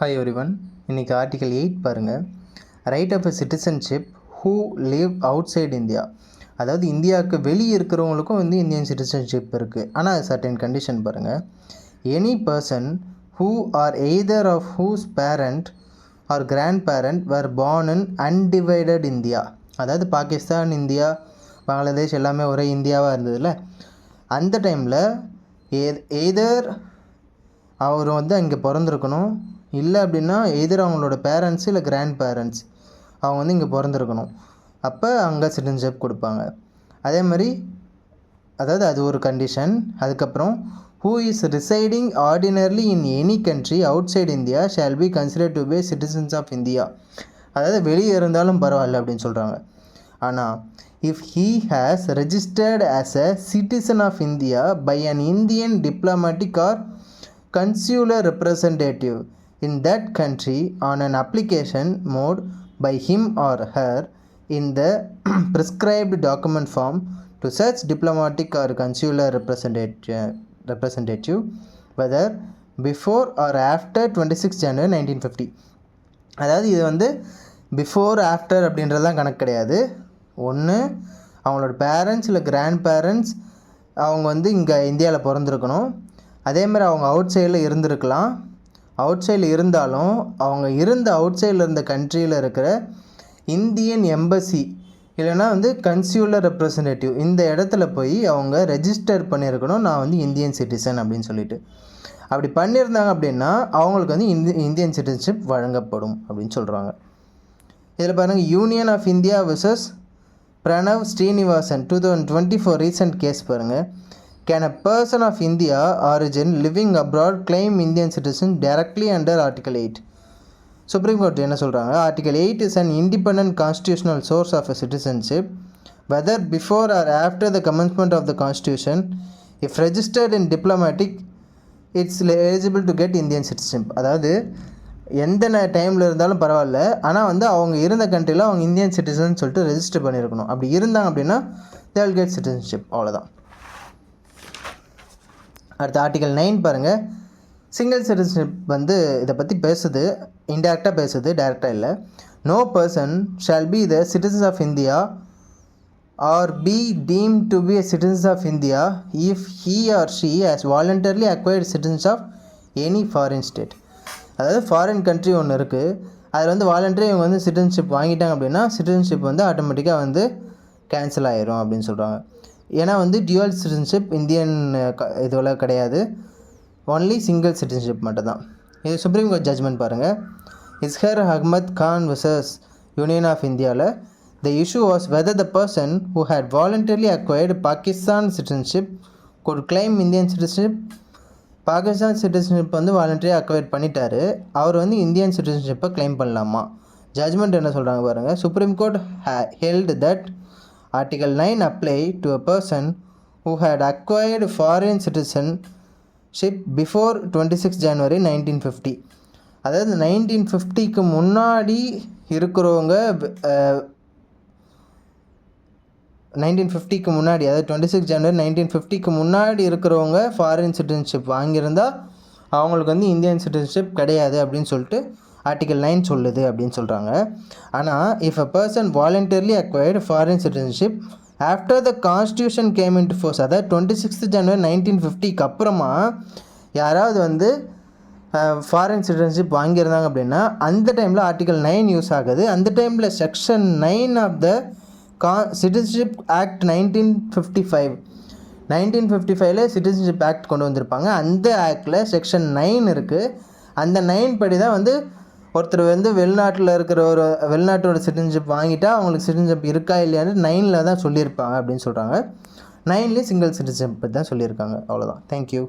Hi everyone. இன்றைக்கி article 8 பாருங்கள். Right of a citizenship who live outside India. அதாவது இந்தியாவுக்கு வெளியே இருக்கிறவங்களுக்கும் வந்து இந்தியன் சிட்டிசன்ஷிப் இருக்குது. ஆனால் அது சர்டன் கண்டிஷன் பாருங்கள். Any person who are either of whose parent or grandparent were born in undivided India. அதாவது பாகிஸ்தான், இந்தியா, பங்களாதேஷ் எல்லாமே ஒரே இந்தியாவாக இருந்ததில்ல. அந்த டைமில் எய்தர் அவர் வந்து அங்கே பிறந்திருக்கணும், இல்லை அப்படின்னா எதிர் அவங்களோட பேரண்ட்ஸு இல்லை கிராண்ட் பேரண்ட்ஸ் அவங்க வந்து இங்கே பிறந்திருக்கணும். அப்போ அங்கே சிட்டிசன்ஷிப் கொடுப்பாங்க. அதே மாதிரி அதாவது அது ஒரு கண்டிஷன். அதுக்கப்புறம் who is residing ordinarily in any country outside India shall be considered to be citizens of India. அதாவது வெளியே இருந்தாலும் பரவாயில்ல அப்படின்னு சொல்கிறாங்க. ஆனால் if he has registered as a citizen of India by an Indian diplomatic or consular representative in that country on an application made by him or her in the prescribed document form to such diplomatic or consular representative whether before or after 26 January 1950. அதாவது இது வந்து before after அப்படின்றதுலாம் கணக்கு கிடையாது. ஒன்று அவங்களோட parents இல்லை grand parents அவங்க வந்து இங்கே இந்தியாவில் பிறந்திருக்கணும். அதேமாதிரி அவங்க அவுட் சைடில் இருந்திருக்கலாம். அவுட் சைடில் இருந்தாலும் அவங்க இருந்த அவுட் சைடில் இருந்த கண்ட்ரியில் இருக்கிற இந்தியன் எம்பசி இல்லைனா வந்து கன்சியூலர் ரெப்ரசன்டேட்டிவ் இந்த இடத்துல போய் அவங்க ரெஜிஸ்டர் பண்ணியிருக்கணும், நான் வந்து இந்தியன் சிட்டிசன் அப்படின்னு சொல்லிட்டு. அப்படி பண்ணியிருந்தாங்க அப்படின்னா அவங்களுக்கு வந்து இந்தியன் சிட்டிசன்ஷிப் வழங்கப்படும் அப்படின்னு சொல்கிறாங்க. இதில் பாருங்கள், union of India vs Pranav Srinivasan 2024 recent case பாருங்கள். Can a person of India origin living abroad claim Indian citizen directly under Article 8? Supreme Court என்ன சொல்கிறாங்க? Article 8 is an independent constitutional source of a citizenship whether before or after the commencement of the constitution. If registered in diplomatic, it's eligible to get Indian citizenship. அதாவது எந்த டைமில் இருந்தாலும் பரவாயில்ல, ஆனால் வந்து அவங்க இருந்த கண்ட்ரியில் அவங்க இந்தியன் சிட்டிசன் சொல்லிட்டு ரெஜிஸ்டர் பண்ணியிருக்கணும். அப்படி இருந்தாங்க அப்படின்னா they will get citizenship. அவ்வளோதான். அடுத்த ஆர்டிகல் 9 பாருங்கள். சிங்கிள் சிட்டிசன்ஷிப் வந்து இதை பற்றி பேசுது, இன்டேரக்டாக பேசுது, டேரெக்டாக இல்லை. No person shall be the citizens of India or be deemed to be a citizens of India if he or she has voluntarily acquired citizens of any foreign state. அதாவது foreign country ஒன்று இருக்குது, அதில் வந்து voluntary இவங்க வந்து citizenship வாங்கிட்டாங்க அப்படின்னா citizenship வந்து ஆட்டோமேட்டிக்காக வந்து கேன்சல் ஆகிரும் அப்படின்னு சொல்கிறாங்க. ஏன்னா வந்து டியூவல் சிட்டிசன்ஷிப் இந்தியன் இதுவெல்லாம் கிடையாது, ஒன்லி சிங்கிள் சிட்டிசன்ஷிப் மட்டும்தான். இது சுப்ரீம் கோர்ட் ஜட்ஜ்மெண்ட் பாருங்கள். Izhar Ahmad Khan vs union of இந்தியாவில் the issue was whether the person who had voluntarily acquired Pakistan citizenship could claim Indian citizenship. Pakistan citizenship வந்து வாலண்டரியாக அக்வைர் பண்ணிட்டாரு, அவர் வந்து இந்தியன் சிட்டிசன்ஷிப்பை கிளைம் பண்ணலாமா? ஜட்ஜ்மெண்ட் என்ன சொல்கிறாங்க பாருங்கள். Supreme court held that Article 9 apply to a person who had acquired foreign citizenship before 26 January 1950. அதாவது 1950க்கு முன்னாடி இருக்கிறவங்க 1950க்கு முன்னாடி, அதாவது 26 January 1950க்கு முன்னாடி இருக்கிறவங்க ஃபாரின் சிட்டிசன்ஷிப் வாங்கியிருந்தால் அவங்களுக்கு வந்து இந்தியன் சிட்டிசன்ஷிப் கிடையாது அப்படின்னு சொல்லிட்டு ஆர்டிகல் 9 சொல்லுது அப்படின்னு சொல்கிறாங்க. ஆனால் if a person voluntarily acquired foreign citizenship after the constitution game into force, அதாவது 26 January 1950க்கு அப்புறமா யாராவது வந்து ஃபாரின் சிட்டிசன்ஷிப் வாங்கியிருந்தாங்க அப்படின்னா அந்த டைமில் ஆர்டிகல் 9 யூஸ் ஆகுது. அந்த டைமில் section 9 of the citizenship act 1955 citizenship act கொண்டு வந்திருப்பாங்க. அந்த ஆக்டில் செக்ஷன் 9 இருக்குது. அந்த 9 படி தான் வந்து ஒருத்தர் வந்து வெளிநாட்டில் இருக்கிற ஒரு வெளிநாட்டோட சிட்டிசன்ஷிப் வாங்கிட்டா அவங்களுக்கு சிட்டிசன்ஷிப் இருக்கா இல்லையான்னு 9ல் தான் சொல்லியிருப்பாங்க அப்படின்னு சொல்கிறாங்க. 9லேயும் சிங்கிள் சிட்டிசன்ஷிப் தான் சொல்லியிருக்காங்க. அவ்வளோதான். தேங்க்யூ.